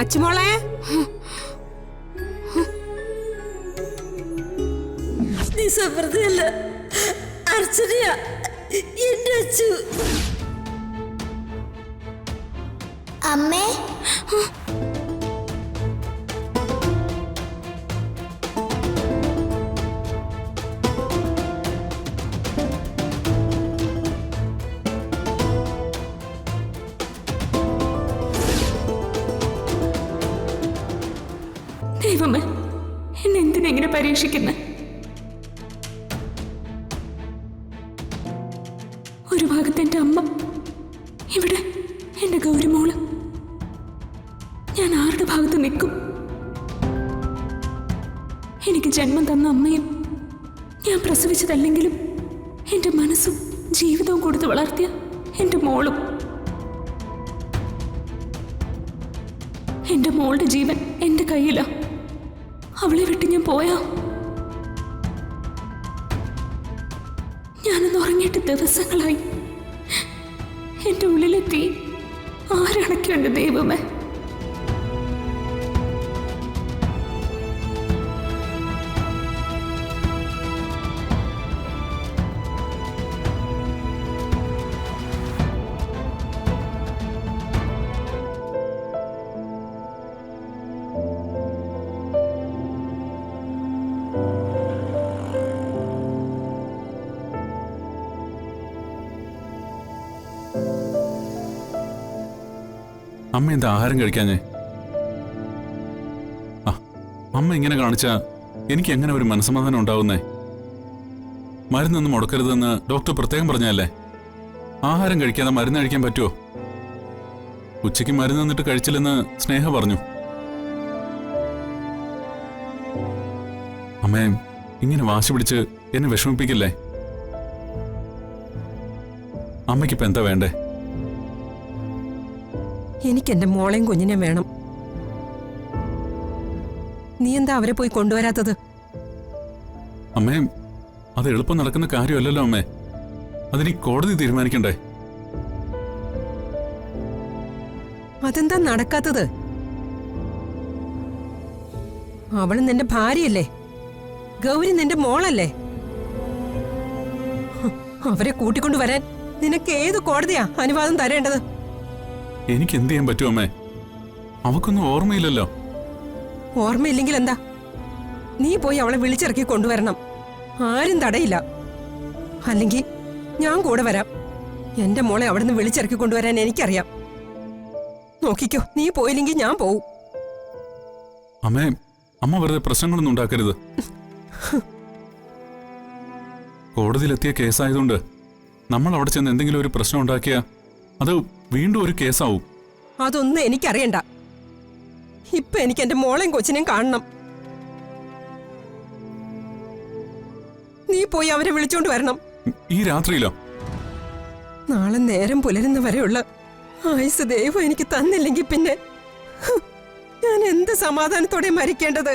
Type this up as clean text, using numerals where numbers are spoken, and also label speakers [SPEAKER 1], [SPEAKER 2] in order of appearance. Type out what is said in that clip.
[SPEAKER 1] അച്ചുമോളെ,
[SPEAKER 2] നീ സമൃദ്ധിയല്ല, അർച്ചനയാ എന്റെ അച്ചു.
[SPEAKER 3] അമ്മേ,
[SPEAKER 4] ദൈവമേ, എന്നെ എന്തിനെങ്ങനെ പരീക്ഷിക്കുന്ന? ഒരു ഭാഗത്ത് എൻ്റെ അമ്മ, ഇവിടെ എൻ്റെ ഗൗരിമോള്. ഞാൻ ആരുടെ ഭാഗത്ത് നിൽക്കും? എനിക്ക് ജന്മം തന്ന അമ്മയും ഞാൻ പ്രസവിച്ചതല്ലെങ്കിലും എൻ്റെ മനസ്സും ജീവിതവും കൊടുത്ത് വളർത്തിയ എൻ്റെ മോളും. എൻ്റെ മോളുടെ ജീവൻ എൻ്റെ കയ്യിലാ. അവളെ വിട്ട് ഞാൻ പോയാ ഞാനൊന്ന് ഉറങ്ങിയിട്ട് ദിവസങ്ങളായി. എൻ്റെ ഉള്ളിലെത്തി ആരടയ്ക്കുണ്ട് ദൈവമേ.
[SPEAKER 5] അമ്മ എന്താ ആഹാരം കഴിക്കാഞ്ഞേ? അമ്മ ഇങ്ങനെ കാണിച്ചാ എനിക്ക് എങ്ങനെ ഒരു മനസ്സമാധാനം ഉണ്ടാവുന്നേ? മരുന്നൊന്നും മുടക്കരുതെന്ന് ഡോക്ടർ പ്രത്യേകം പറഞ്ഞല്ലേ? ആഹാരം കഴിക്കാതെ മരുന്ന് കഴിക്കാൻ പറ്റുമോ? ഉച്ചയ്ക്ക് മരുന്ന് തന്നിട്ട് കഴിച്ചില്ലെന്ന് സ്നേഹ പറഞ്ഞു. അമ്മേ, ഇങ്ങനെ വാശി പിടിച്ച് എന്നെ വിഷമിപ്പിക്കില്ലേ? അമ്മയ്ക്കിപ്പോ എന്താ വേണ്ടേ?
[SPEAKER 1] എനിക്ക് എന്റെ മോളെയും കുഞ്ഞിനെയും വേണം. നീ എന്താ അവരെ പോയി കൊണ്ടുവരാത്തത്?
[SPEAKER 5] അമ്മേ, അത് എളുപ്പം നടക്കുന്ന കാര്യമല്ലല്ലോ അമ്മേ. അതിന് കോടതി തീരുമാനിക്കണ്ടേ?
[SPEAKER 1] അതെന്താ നടക്കാത്തത്? അവള് നിന്റെ ഭാര്യയല്ലേ? ഗൗരി നിന്റെ മോളല്ലേ? അവരെ കൂട്ടിക്കൊണ്ടുവരാൻ നിനക്ക് ഏത് കോടതിയാ അനുവാദം തരേണ്ടത്?
[SPEAKER 5] എനിക്ക് എന്ത് ചെയ്യാൻ പറ്റും അമ്മേ? അവക്കൊന്നും ഓർമ്മയില്ലല്ലോ.
[SPEAKER 1] ഓർമ്മയില്ലെങ്കിൽ എന്താ? നീ പോയി അവളെ വിളിച്ചിറക്കി കൊണ്ടുവരണം. ആരും തടയില്ല. അല്ലെങ്കിൽ ഞാൻ കൂടെ വരാം. എന്റെ മോളെ അവിടുന്ന് വിളിച്ചിറക്കി കൊണ്ടുവരാൻ എനിക്കറിയാം. നോക്കിക്കോ, നീ പോയില്ലെങ്കിൽ ഞാൻ പോവും.
[SPEAKER 5] അമ്മേ, അമ്മ വെറുതെ പ്രശ്നങ്ങളൊന്നും ഉണ്ടാക്കരുത്. കോടതിയിലെത്തിയ കേസായതുകൊണ്ട് നമ്മൾ അവിടെ ചെന്ന് എന്തെങ്കിലും ഒരു പ്രശ്നം ഉണ്ടാക്കിയാ അത് വീണ്ടും ഒരു കേസാവും.
[SPEAKER 1] അതൊന്നും എനിക്കറിയണ്ട. ഇപ്പൊ എനിക്ക് എന്റെ മോളെയും കൊച്ചിനെയും കാണണം. നീ പോയി അവരെ വിളിച്ചോണ്ട് വരണം.
[SPEAKER 5] ഈ രാത്രിയിലോ?
[SPEAKER 1] നാളെ നേരം പുലരുന്ന വരെയുള്ള ആയുസ് ദൈവം എനിക്ക് തന്നില്ലെങ്കിൽ പിന്നെ ഞാൻ എന്ത് സമാധാനത്തോടെ മരിക്കേണ്ടത്?